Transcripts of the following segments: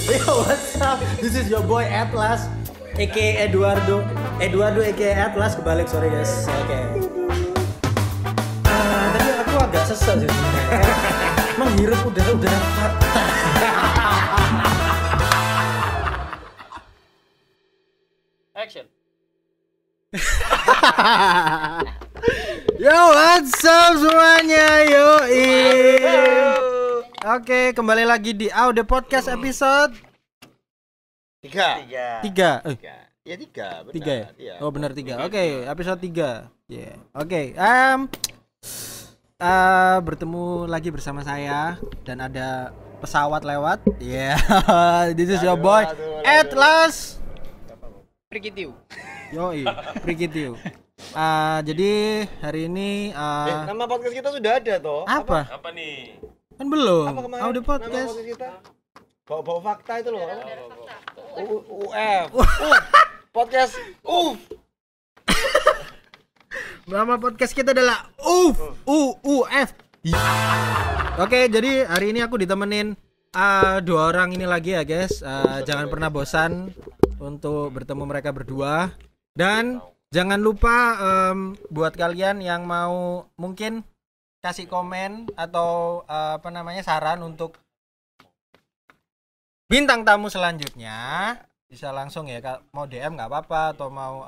Yo, what's up? This is your boy Atlas, aka Eduardo aka Atlas, kebalik, sorry guys. Oke. Tadi aku agak sesat sih sebenarnya. Menghirup udara fakta. Action. Yo, what's up semuanya? Oke, kembali lagi di Audio Podcast episode 3. Tiga, benar. 3 ya? Iya. Oh benar 3. Oke, episode 3. Yeah. Oke, bertemu lagi bersama saya dan ada pesawat lewat. Yeah. This is your boy Atlas. Prikitiu. Yoi, Prikitiu. Jadi hari ini Nama podcast kita sudah ada toh. apa? Apa nih? Kan belum. Apa kemarin? Audio Nama podcast. kita? Bawa fakta itu loh. UF. Podcast Nama podcast kita adalah UF. Oke, jadi hari ini aku ditemenin dua orang ini lagi ya guys. Jangan pernah bosan untuk bertemu mereka berdua. Dan jangan lupa buat kalian yang mau mungkin kasih komen atau saran untuk bintang tamu selanjutnya, bisa langsung ya, mau DM nggak apa-apa atau mau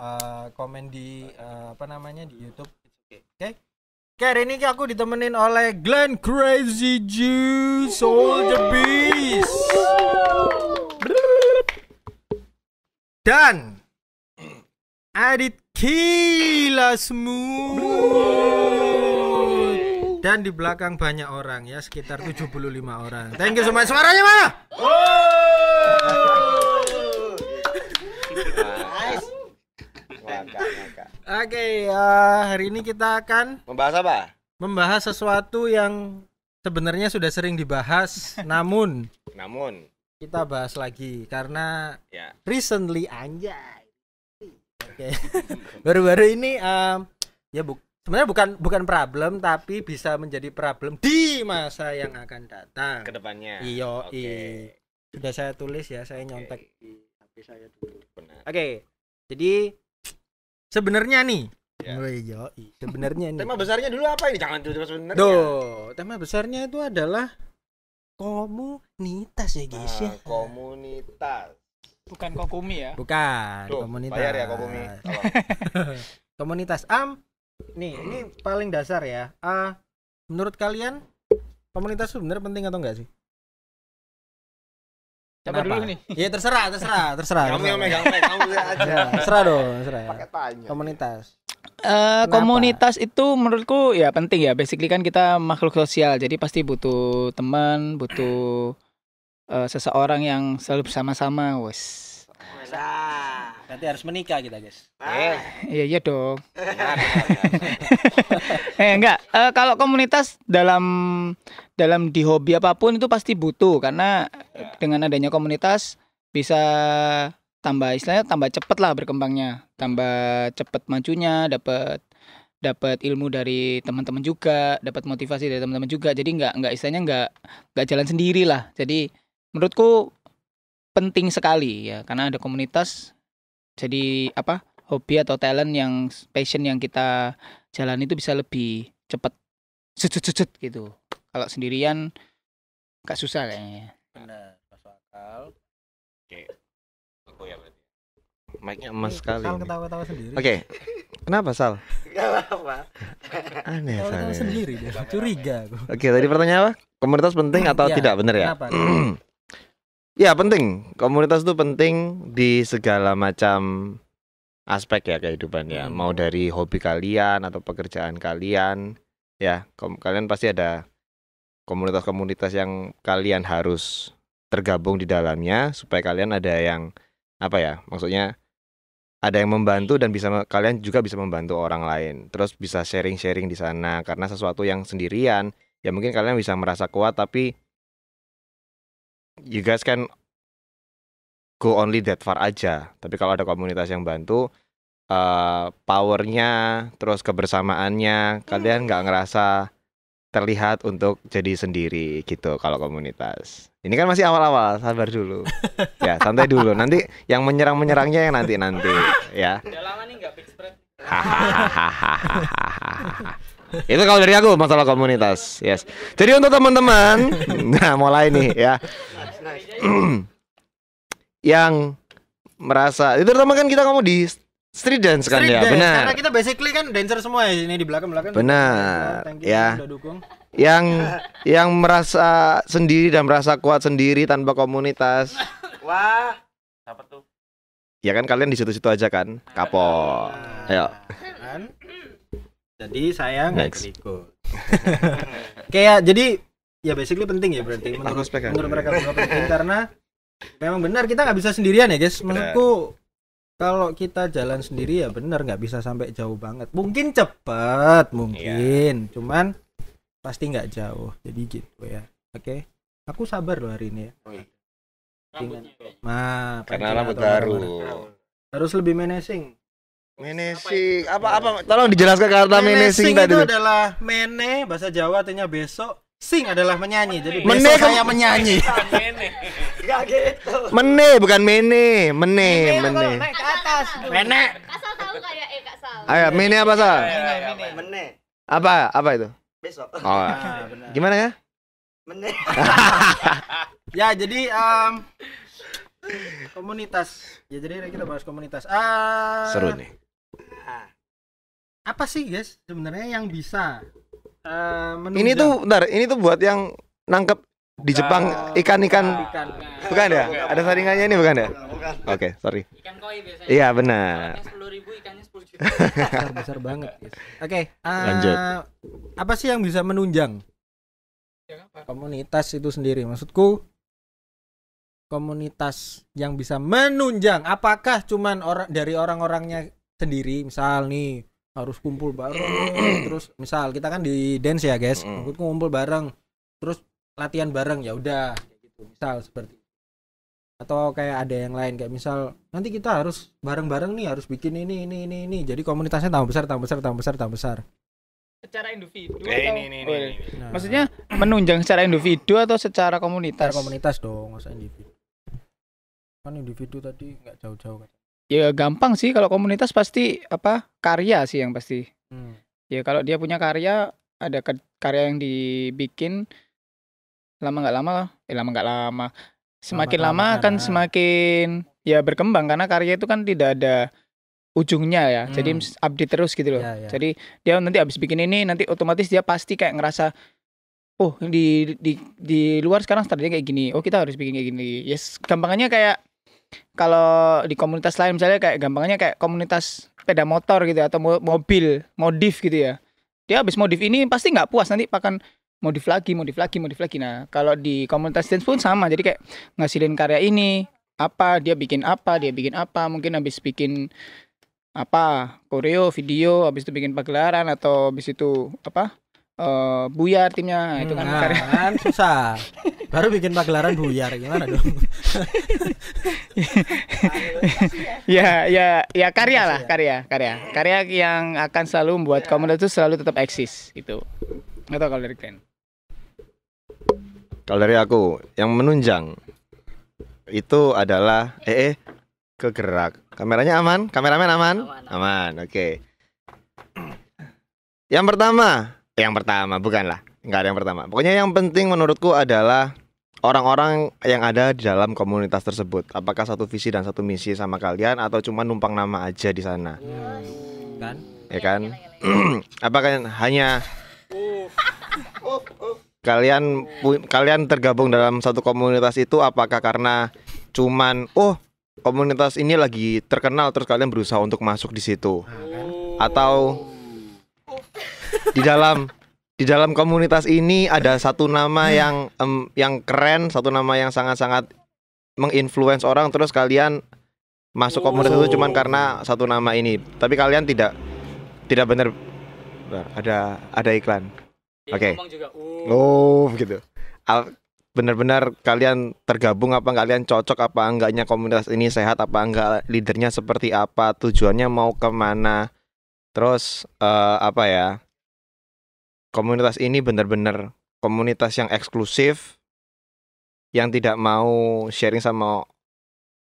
komen di di YouTube. Oke. Oke, hari ini aku ditemenin oleh Glenn Crazy Juice Soul the Beast dan Adit Kila Smooth. Dan di belakang banyak orang ya, sekitar 75 orang. Thank you semuanya. Suaranya mana? Nice. Ngakak. Oke, hari ini kita akan Membahas apa? membahas sesuatu yang sebenarnya sudah sering dibahas, namun kita bahas lagi karena Ya. recently anjay. Oke. Baru-baru ini sebenarnya bukan problem, tapi bisa menjadi problem di masa yang akan datang. Kedepannya. Iya, Oke. sudah saya tulis ya, saya nyontek di HP saya dulu. Benar. Oke, jadi sebenarnya nih, Ya. sebenarnya nih. Tema besarnya dulu apa ini? Jangan dulu sebenarnya. Tema besarnya itu adalah komunitas ya guys ya. Komunitas. Bukan Kokumi ya. Bukan, Tuh, komunitas. bayar ya Kokumi. Tolong. Komunitas. Ini paling dasar ya. Menurut kalian komunitas itu benar penting atau enggak sih? Siapa Kenapa? dulu nih? Ya terserah. Kamu yang megang kamu aja. Ya, terserah dong. Pakai tanya. Komunitas. Komunitas itu menurutku ya penting ya. Basically kan kita makhluk sosial, jadi pasti butuh teman, butuh seseorang yang selalu bersama-sama, wes. Berarti harus menikah kita, guys. Iya dong. Enggak. Kalau komunitas dalam di hobi apapun itu pasti butuh, karena dengan adanya komunitas bisa tambah cepet lah berkembangnya, tambah cepet majunya, dapat ilmu dari teman-teman juga, dapat motivasi dari teman-teman juga. Jadi nggak jalan sendiri lah. Jadi menurutku penting sekali ya, karena ada komunitas. Jadi hobi atau talent yang passion yang kita jalani itu bisa lebih cepat gitu. Kalau sendirian agak susah kayaknya. Benar, masuk akal. Oke. Aku ya berarti. Mic-nya emas sekali. Sal ini. ketawa-tawa sendiri. Oke. Kenapa Sal? Gak apa-apa. Aneh Ketawa-tawa Sal. sendiri dia. Curiga aku. Oke, tadi pertanyaan apa? Komunitas penting atau Iya, tidak, benar ya? Kenapa? Ya penting. Komunitas itu penting di segala macam aspek ya kehidupan ya. Mau dari hobi kalian atau pekerjaan kalian ya. Kalian pasti ada komunitas-komunitas yang kalian harus tergabung di dalamnya supaya kalian ada yang maksudnya ada yang membantu dan kalian juga bisa membantu orang lain. Terus bisa sharing-sharing di sana, karena sesuatu yang sendirian ya mungkin kalian bisa merasa kuat, tapi you guys can go only that far aja. Tapi kalau ada komunitas yang bantu, powernya, terus kebersamaannya, kalian nggak ngerasa terlihat untuk jadi sendiri gitu kalau komunitas. Ini kan masih awal-awal, sabar dulu. Ya, santai dulu. Nanti yang menyerang-menyerangnya yang nanti ya. Udah lama nih nggak big spread. Itu kalau dari aku masalah komunitas. Yes. Jadi untuk teman-teman, nah mulai nih ya. Yang merasa itu terutama kan kita ngomong di street dance kan Street ya, dance, benar. karena kita basically kan dancer semua ya ini di belakang. Benar, Thank you ya. udah dukung. Yang merasa sendiri dan merasa kuat sendiri tanpa komunitas. Wah, apa tuh? Ya kan kalian di situ-situ aja kan, kapok. Ayo. Kan? Jadi saya nggak Next. ikut. Kayak jadi ya basically penting ya berarti Aku speak menurut mereka berdua penting karena memang benar kita nggak bisa sendirian ya guys. Maksudku kalau kita jalan sendiri ya benar nggak bisa sampai jauh banget. Mungkin cepet, mungkin, cuman pasti nggak jauh. Jadi gitu ya. Oke, aku sabar loh hari ini ya. Nah, Karena pancing rambut atau baru. marah-marah. Harus lebih menacing. Menacing apa? Tolong dijelaskan kata menacing Menacing tadi. itu adalah mene bahasa Jawa artinya besok. Sing adalah menyanyi. Jadi Mene besok kamu- saya menyanyi. Enggak gitu. Mene bukan mene. Naik ke atas. Mene. Kasal tahu kayak Kak Sal. Ayo, mene apa sah? Mene. Apa itu? Besok. Oh. Nah, benar. Gimana ya? Mene. Ya jadi komunitas. Ya jadi kita bahas komunitas. Seru nih. Apa sih guys sebenarnya yang bisa menunjang Ini tuh bentar, ini tuh buat yang nangkep di Jepang ikan-ikan. ikan. Bukan ya? Ada saringannya ini bukan ya? Bukan. Oke, sorry. Ikan koi biasanya. Iya, benar. 10.000 ikannya 10 juta. Besar banget guys. Oke, Lanjut. apa sih yang bisa menunjang komunitas itu sendiri? Maksudku komunitas yang bisa menunjang apakah cuman dari orang-orangnya sendiri, misal nih harus kumpul bareng terus misal kita kan di dance ya guys, maksudku kumpul bareng terus latihan bareng ya udah kayak gitu misal seperti itu. Atau kayak ada yang lain kayak misal nanti kita harus bareng-bareng nih harus bikin ini jadi komunitasnya tambah besar. Secara individu Ini. Nah, Maksudnya menunjang secara individu atau secara secara komunitas? komunitas dong, masa individu. Kan individu tadi nggak jauh-jauh kan. Ya gampang sih kalau komunitas pasti karya sih yang pasti. Ya kalau dia punya karya, ada karya yang dibikin lama nggak lama, semakin lama akan semakin ya berkembang karena karya itu kan tidak ada ujungnya ya. Jadi update terus gitu loh. Ya. Jadi dia nanti habis bikin ini nanti otomatis dia pasti kayak ngerasa oh di luar sekarang standarnya kayak gini. Oh kita harus bikin kayak gini. Yes, gampangannya kayak kalau di komunitas lain misalnya kayak gampangannya kayak komunitas sepeda motor gitu atau mobil modif gitu ya. Dia habis modif ini pasti nggak puas nanti akan modif lagi. Nah, kalau di komunitas dance pun sama. Jadi kayak ngasilin karya ini dia bikin apa, mungkin habis bikin koreo, video, habis itu bikin pagelaran atau habis itu buyar timnya. Nah, itu kan karya. Kan susah. Baru bikin pagelaran buyar gimana dong? ya karya lah, karya yang akan selalu membuat komunitas itu selalu tetap eksis gitu. Atau kalau dari kalian? Kalau dari aku, yang menunjang itu adalah kegerak. Kameranya aman? Kameramen aman? Aman, oke. Yang pertama bukanlah. Enggak ada yang pertama. Pokoknya yang penting menurutku adalah orang-orang yang ada di dalam komunitas tersebut. Apakah satu visi dan satu misi sama kalian atau cuma numpang nama aja di sana? Kan? Ya kan? Apakah hanya kalian tergabung dalam satu komunitas itu apakah karena cuman komunitas ini lagi terkenal terus kalian berusaha untuk masuk di situ? Atau di dalam komunitas ini ada satu nama yang keren, satu nama yang sangat-sangat menginfluence orang terus kalian masuk komunitas itu cuman karena satu nama ini. Tapi kalian tidak benar ada iklan. Oke. Begitu. Benar-benar kalian tergabung apa kalian cocok apa enggaknya komunitas ini sehat apa enggak, leadernya seperti apa, tujuannya mau kemana. Terus komunitas ini benar-benar komunitas yang eksklusif, yang tidak mau sharing sama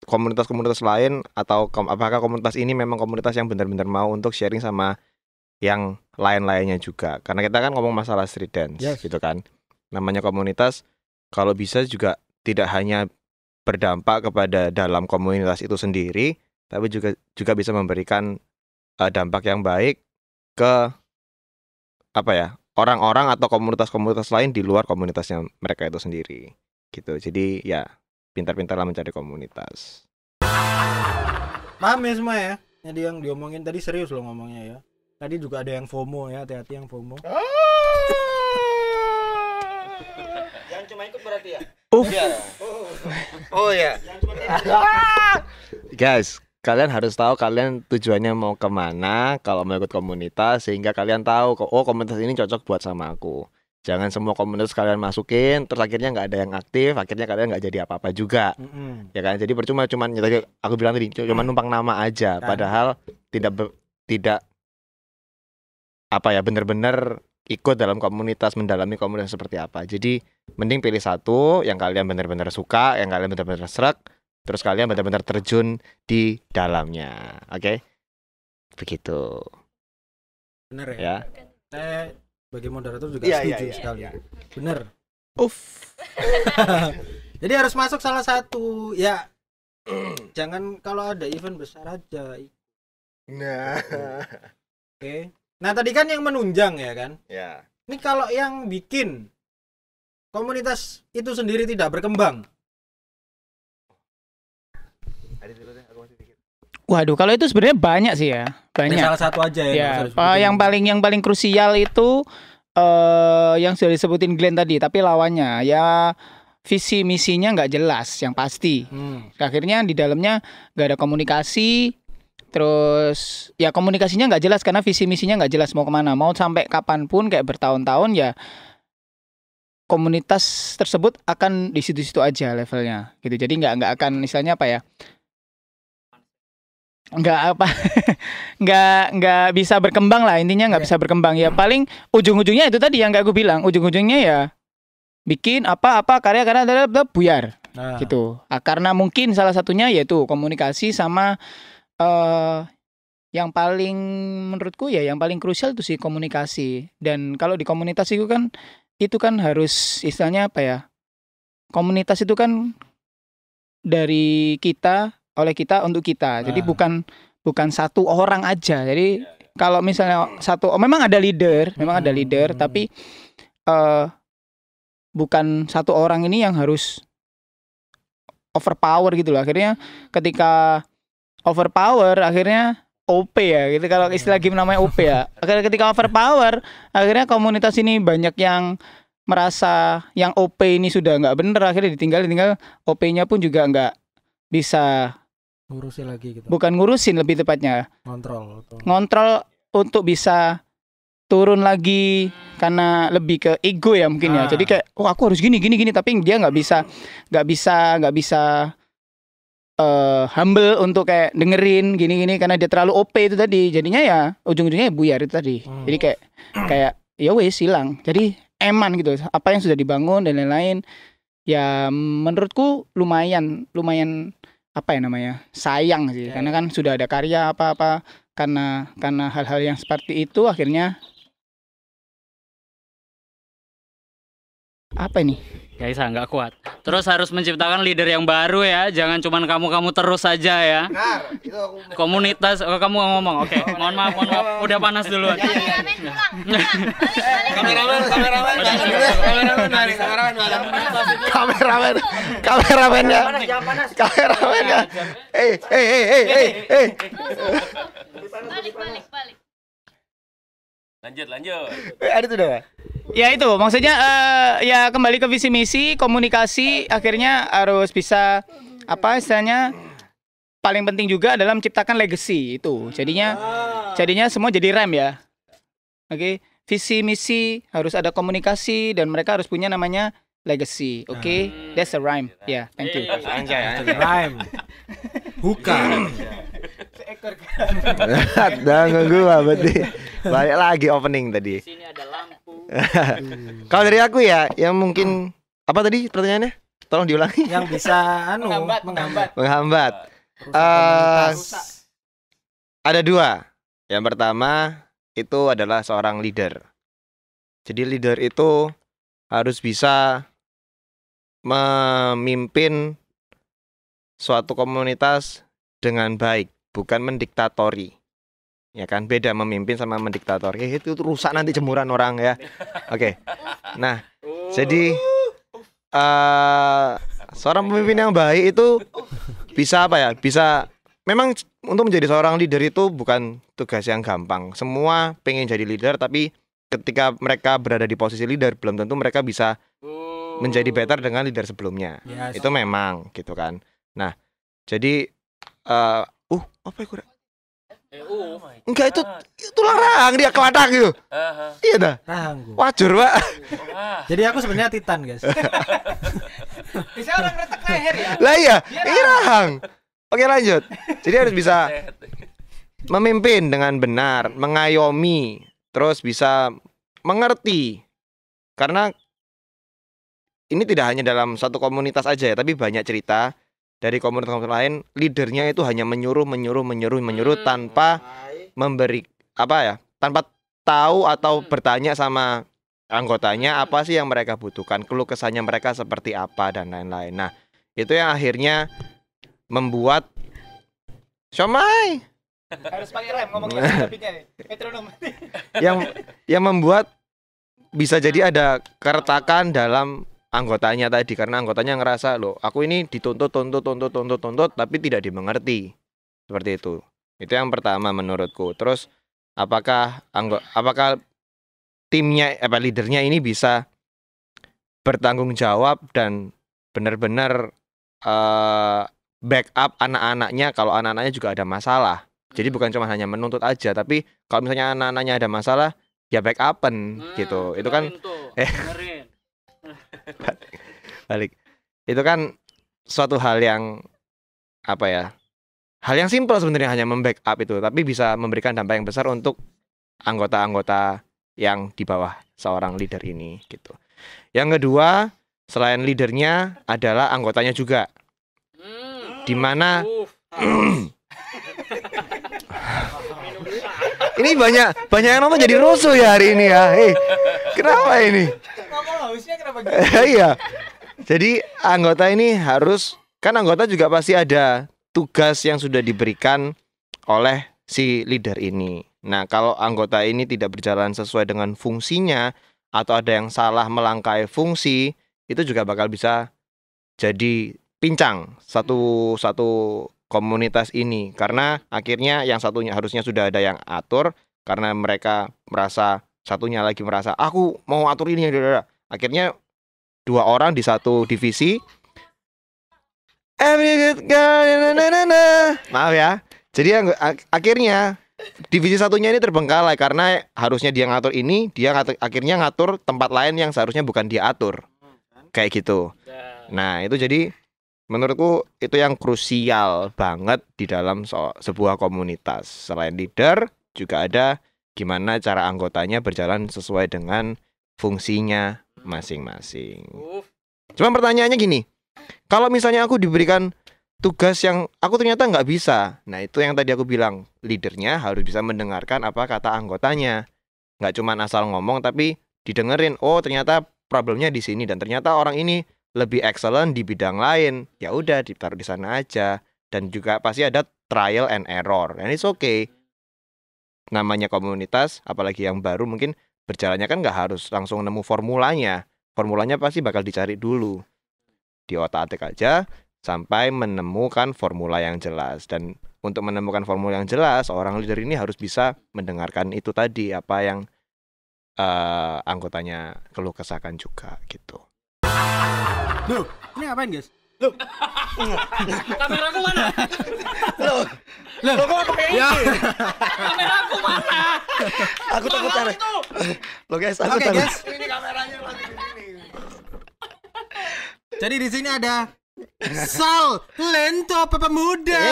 komunitas-komunitas lain, atau apakah komunitas ini memang komunitas yang benar-benar mau untuk sharing sama yang lain-lainnya juga. Karena kita kan ngomong masalah street dance, gitu kan. Namanya komunitas, kalau bisa juga tidak hanya berdampak kepada dalam komunitas itu sendiri, tapi juga bisa memberikan dampak yang baik ke orang-orang atau komunitas-komunitas lain di luar komunitasnya mereka itu sendiri gitu. Jadi ya pintar-pintarlah mencari komunitas. Paham ya semua ya? Jadi yang diomongin tadi serius loh ngomongnya ya. Tadi juga ada yang FOMO ya, hati-hati yang FOMO. Yang cuma ikut berarti ya? Oh ya. Guys, kalian harus tahu kalian tujuannya mau kemana kalau mau ikut komunitas, sehingga kalian tahu komunitas ini cocok buat sama aku. Jangan semua komunitas kalian masukin terus akhirnya nggak ada yang aktif, akhirnya kalian nggak jadi apa-apa juga. Ya kan, jadi percuma cuman aku bilang tadi cuma numpang nama aja, padahal tidak benar-benar ikut dalam komunitas, mendalami komunitas seperti apa. Jadi mending pilih satu yang kalian benar-benar suka, yang kalian benar-benar srek, terus kalian benar-benar terjun di dalamnya. Oke? Begitu. Bener ya? Ya. Saya sebagai moderator juga setuju sekali. Bener. Jadi harus masuk salah satu. Ya. Jangan kalau ada event besar aja. Nah. Oke. Nah, tadi kan yang menunjang ya kan? Ya. Ini kalau yang bikin komunitas itu sendiri tidak berkembang. Waduh, kalau itu sebenarnya banyak sih ya. Banyak. Ini salah satu aja ya. Yang paling krusial itu yang sudah disebutin Glenn tadi, tapi lawannya ya visi misinya nggak jelas yang pasti. Akhirnya di dalamnya nggak ada komunikasi. Terus ya komunikasinya nggak jelas karena visi misinya nggak jelas mau kemana, mau sampai kapanpun kayak bertahun-tahun ya komunitas tersebut akan di situ-situ aja levelnya gitu. Jadi nggak akan misalnya apa ya, nggak bisa berkembang lah, intinya nggak bisa berkembang ya. Paling ujung-ujungnya itu tadi yang nggak aku bilang, ujung-ujungnya ya bikin apa karya-karya buyar gitu. Karena mungkin salah satunya yaitu komunikasi sama yang paling menurutku ya yang paling krusial itu sih komunikasi. Dan kalau di komunitas itu kan harus istilahnya apa ya, komunitas itu kan dari kita, oleh kita, untuk kita. Jadi bukan satu orang aja. Jadi kalau misalnya memang ada leader, tapi bukan satu orang ini yang harus overpower gitu loh. Akhirnya ketika overpower akhirnya OP ya gitu, kalau istilah game namanya OP ya. Akhirnya ketika overpower akhirnya komunitas ini banyak yang merasa yang OP ini sudah nggak bener, akhirnya ditinggal OP-nya pun juga nggak bisa ngurusin lagi gitu. Bukan ngurusin, lebih tepatnya ngontrol untuk bisa turun lagi, karena lebih ke ego ya mungkin ya. Jadi kayak aku harus gini tapi dia nggak bisa humble untuk kayak dengerin gini karena dia terlalu OP itu tadi. Jadinya ya ujung-ujungnya buyar itu tadi. Jadi kayak ya wes hilang. Jadi eman gitu apa yang sudah dibangun dan lain-lain. Ya menurutku lumayan apa ya namanya, sayang sih, karena kan sudah ada karya apa karena hal-hal yang seperti itu akhirnya apa ini? Guys, nggak kuat. Terus harus menciptakan leader yang baru ya. Jangan cuman kamu terus saja ya. Komunitas, kamu ngomong. Oke, mohon maaf. Udah panas duluan. Kameramennya. Balik. Lanjut. Ada tuh dah. Ya itu maksudnya ya kembali ke visi misi, komunikasi akhirnya harus bisa apa istilahnya, paling penting juga dalam menciptakan legacy itu. Jadinya semua jadi rem ya. Oke, visi misi harus ada komunikasi dan mereka harus punya namanya legacy. Oke, that's a rhyme. Ya, thank you. Anjay. Rhyme. Bukan. Dah nunggu berarti. Balik lagi opening tadi. Sini ada lampu. Kalau dari aku ya, yang mungkin apa tadi pertanyaannya? Tolong diulangi. Yang bisa Menghambat. Menghambat. komunitas. Ada dua. Yang pertama itu adalah seorang leader. Jadi leader itu harus bisa memimpin suatu komunitas dengan baik, bukan mendiktatori. Ya kan, beda memimpin sama mendiktatori. Itu rusak nanti jemuran orang ya. Oke. Nah, jadi seorang pemimpin yang baik itu bisa apa ya? Bisa memang untuk menjadi seorang leader itu bukan tugas yang gampang. Semua pengen jadi leader, tapi ketika mereka berada di posisi leader belum tentu mereka bisa menjadi better dengan leader sebelumnya. Yes. Itu memang gitu kan. Nah, jadi apa ya kurang? Enggak, itu larang dia keladak gitu. Iya dah. Rahang gua. Wajur, Pak. Jadi aku sebenarnya Titan, guys. Bisa orang retak leher ya. Lah iya, ini rahang. Oke, lanjut. Jadi harus bisa memimpin dengan benar, mengayomi, terus bisa mengerti. Karena ini tidak hanya dalam satu komunitas aja ya, tapi banyak cerita dari komunitas lain, leadernya itu hanya menyuruh tanpa memberi apa ya, tanpa tahu atau bertanya sama anggotanya apa sih yang mereka butuhkan, keluh kesahnya mereka seperti apa dan lain-lain. Nah, itu yang akhirnya membuat Syomai Harus pakai rem ngomongnya nih. Metronom. yang membuat bisa jadi ada keretakan dalam anggotanya tadi, karena anggotanya ngerasa loh, aku ini dituntut tapi tidak dimengerti. Seperti itu. Itu yang pertama menurutku. Terus apakah timnya leadernya ini bisa bertanggung jawab dan benar-benar backup anak-anaknya kalau anak-anaknya juga ada masalah. Jadi bukan cuma hanya menuntut aja, tapi kalau misalnya anak-anaknya ada masalah ya backupen gitu. Itu kan balik. Itu kan suatu hal yang apa ya? Hal yang simpel sebenarnya, hanya membackup itu, tapi bisa memberikan dampak yang besar untuk anggota-anggota yang di bawah seorang leader ini gitu. Yang kedua, selain leadernya adalah anggotanya juga. Di mana ini banyak yang nonton jadi rusuh ya hari ini ya. Kenapa ini? Ngomong hausnya kenapa gitu? Iya. Jadi anggota ini harus, kan anggota juga pasti ada tugas yang sudah diberikan oleh si leader ini. Nah, kalau anggota ini tidak berjalan sesuai dengan fungsinya atau ada yang salah melangkahi fungsi, itu juga bakal bisa jadi pincang satu komunitas ini, karena akhirnya yang satunya harusnya sudah ada yang atur, karena mereka merasa satunya lagi merasa aku mau atur ini, akhirnya dua orang di satu divisi. Maaf ya. Jadi akhirnya divisi satunya ini terbengkalai karena harusnya dia ngatur ini, dia akhirnya ngatur tempat lain yang seharusnya bukan dia atur. Kayak gitu. Nah, itu jadi menurutku itu yang krusial banget di dalam sebuah komunitas. Selain leader, juga ada gimana cara anggotanya berjalan sesuai dengan fungsinya masing-masing. Cuma pertanyaannya gini, kalau misalnya aku diberikan tugas yang aku ternyata nggak bisa, nah itu yang tadi aku bilang, leadernya harus bisa mendengarkan apa kata anggotanya. Nggak cuma asal ngomong, tapi didengerin, oh ternyata problemnya di sini, dan ternyata orang ini lebih excellent di bidang lain, ya udah ditaruh di sana aja. Dan juga pasti ada trial and error, and it's okay. Namanya komunitas, apalagi yang baru, mungkin berjalannya kan nggak harus langsung nemu formulanya. Formulanya pasti bakal dicari dulu, di otak-atik aja sampai menemukan formula yang jelas. Dan untuk menemukan formula yang jelas, orang leader ini harus bisa mendengarkan itu tadi, apa yang anggotanya keluh kesahkan juga gitu. Loh, ini ngapain, guys? Kameraku mana? Loh, kok pakai ya. Kameraku mana? Aku takut cari. Lo guys, aku Oke, takut. guys. Ini kameranya lagi di sini. Jadi di sini ada Sal Lento Pemuda.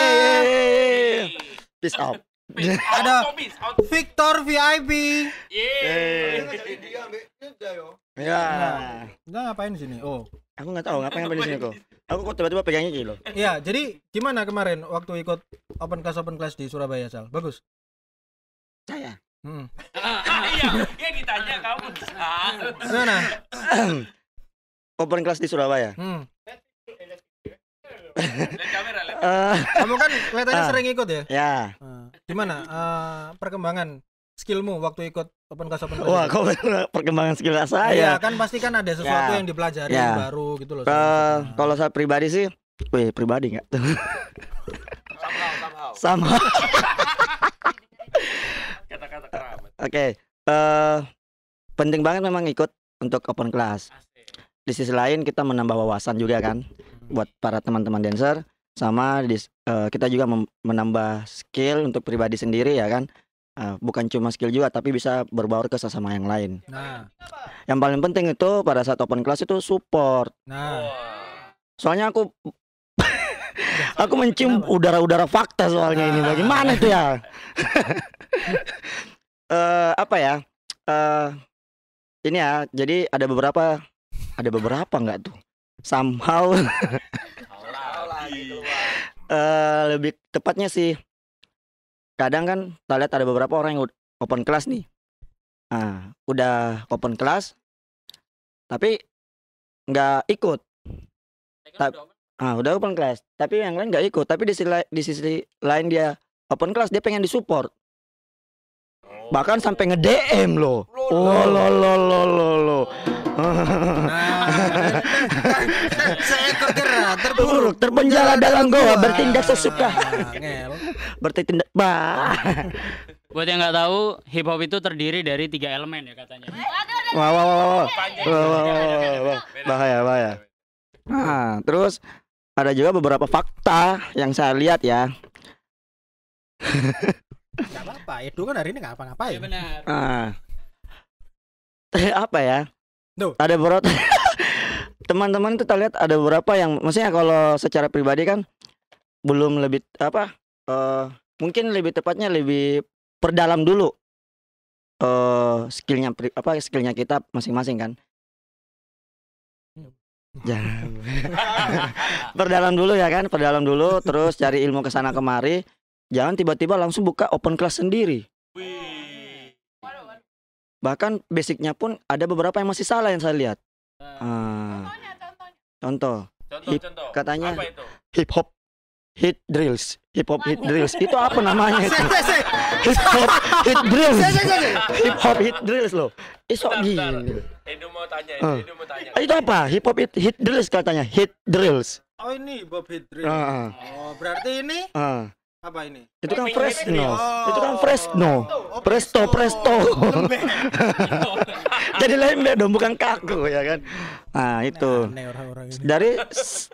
Peace out. Ada Victor VIP. Ya. Enggak ngapain di sini? Oh. Aku nggak tahu ngapain di sini kok. Aku kok tiba-tiba pegangnya gitu loh. Iya, jadi gimana kemarin waktu ikut open class di Surabaya, Sal? Bagus. Saya. Iya ditanya kamu. Gimana? Open class di Surabaya. Kamu kan kelihatannya sering ikut ya? Ya. Gimana perkembangan skillmu waktu ikut open class? Wah, kok perkembangan skill saya. Iya, kan pasti kan ada sesuatu Ya. yang dipelajari Ya. baru gitu loh. Kalau saya pribadi sih, pribadi nggak? Sama. Kata-kata kerabat. Oke. Penting banget memang ikut untuk open class. Di sisi lain kita menambah wawasan juga kan buat para teman-teman dancer, sama kita juga menambah skill untuk pribadi sendiri ya kan. Bukan cuma skill juga tapi bisa berbaur ke sesama yang lain. Nah, Yang paling penting itu pada saat open class itu support. nah. Soalnya aku aku mencium udara-udara fakta soalnya ini. Bagaimana itu ya? Apa ya? Ini ya. Jadi ada beberapa nggak tuh? Somehow. Lebih tepatnya sih. Kadang kan kita lihat ada beberapa orang yang open class nih. Udah open class, tapi nggak ikut. Udah open class, tapi yang lain nggak ikut. Tapi di sisi lain dia open class, dia pengen disupport. Bahkan sampai nge-DM loh. Oh lo. Seekor kera Terpuruk, terpenjara dalam goa, bertindak sesuka. Ngel. Bertindak Buat yang nggak tahu, hip hop itu terdiri dari 3 elemen ya katanya. Wah. Bahaya. Nah, terus ada juga beberapa fakta yang saya lihat ya. Gak apa-apa, Edo kan hari ini gak apa-ngapain. Iya benar. Apa ya? Duh. Ada beberapa teman-teman itu lihat ada beberapa yang maksudnya kalau secara pribadi kan belum lebih mungkin lebih tepatnya lebih perdalam dulu skillnya kita masing-masing kan. Jangan. Perdalam dulu terus cari ilmu kesana kemari. Jangan tiba-tiba langsung buka open class sendiri. Bahkan basicnya pun ada beberapa yang masih salah yang saya lihat. Contoh. Katanya Apa itu? hip hop hit drills. Itu apa namanya itu? Hip hop hit drills loh. Isok gini. Edo mau tanya. Itu apa? Hip hop hit drills katanya. Hit drills. Oh ini Bob Hidri. Oh berarti ini apa ini? Itu kan Fresno. Presto. Jadi lembek dong, bukan kaku ya kan. Nah, itu. Aneh orang-orang ini.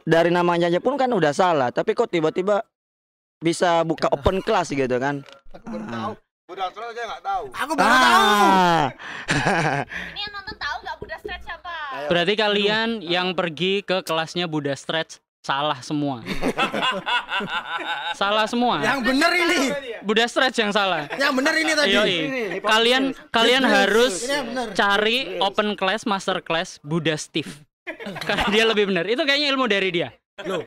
Dari namanya aja pun kan udah salah, tapi kok tiba-tiba bisa buka open class gitu kan. Aku baru tahu. Budak Troll aja nggak tahu. Aku baru tahu. Ini yang nonton tahu nggak Buddha Stretch siapa? Berarti kalian yang pergi ke kelasnya Buddha Stretch salah semua. Salah semua. Yang bener ini. Buddha Stretch yang salah. Yang bener ini tadi. Yoi. Kalian harus Ini yang bener. cari open class, master class Buddha Steve. Karena dia lebih benar. Itu kayaknya ilmu dari dia. Loh.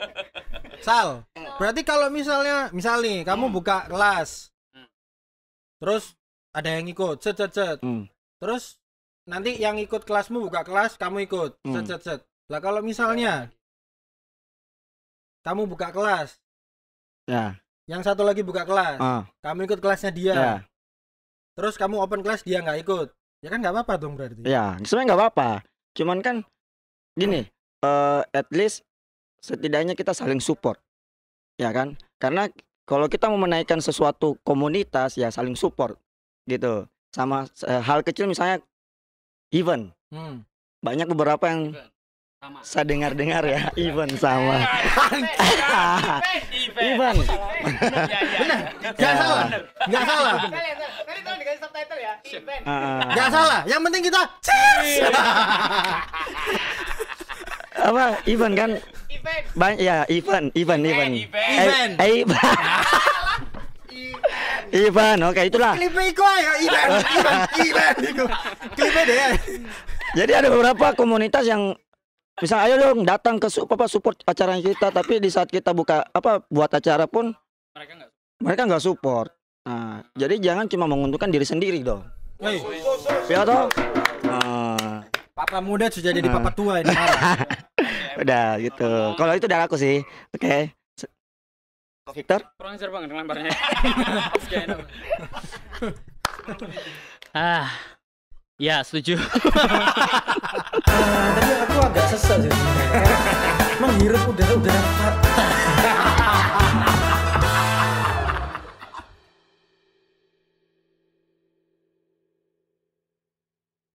Sal, berarti kalau misal nih kamu buka kelas. Terus ada yang ikut, set. Terus nanti yang ikut kelasmu buka kelas, kamu ikut, set. Lah kalau misalnya kamu buka kelas, Ya. yang satu lagi buka kelas, kamu ikut kelasnya dia, Ya. terus kamu open kelas dia nggak ikut, ya kan nggak apa-apa dong berarti. Ya, sebenarnya nggak apa-apa. Cuman kan gini, at least setidaknya kita saling support, ya kan? Karena kalau kita mau menaikkan sesuatu komunitas ya saling support, gitu. Sama hal kecil misalnya event, banyak beberapa yang Sama. saya dengar ya event sama. Event. Nggak salah, nggak salah, Tadi tolong dikasih subtitle ya. Event. nggak salah. Yang penting kita cheers. Apa event kan? Event. Ya event. Event. Event, oke itulah. Klipe iku ayo event iku. Klipe deh. Jadi ada beberapa komunitas yang misal ayo dong datang ke support acara kita, tapi di saat kita buat acara pun mereka nggak support. Nah, jadi jangan cuma menguntungkan diri sendiri dong. Hei, Ya toh? papa muda sudah jadi papa tua ini. Udah gitu. Kalau itu dari aku sih. Oke. Victor? Kurang ajar banget lemparnya. Ya setuju. Tapi aku agak sesat sih. Menghirup udara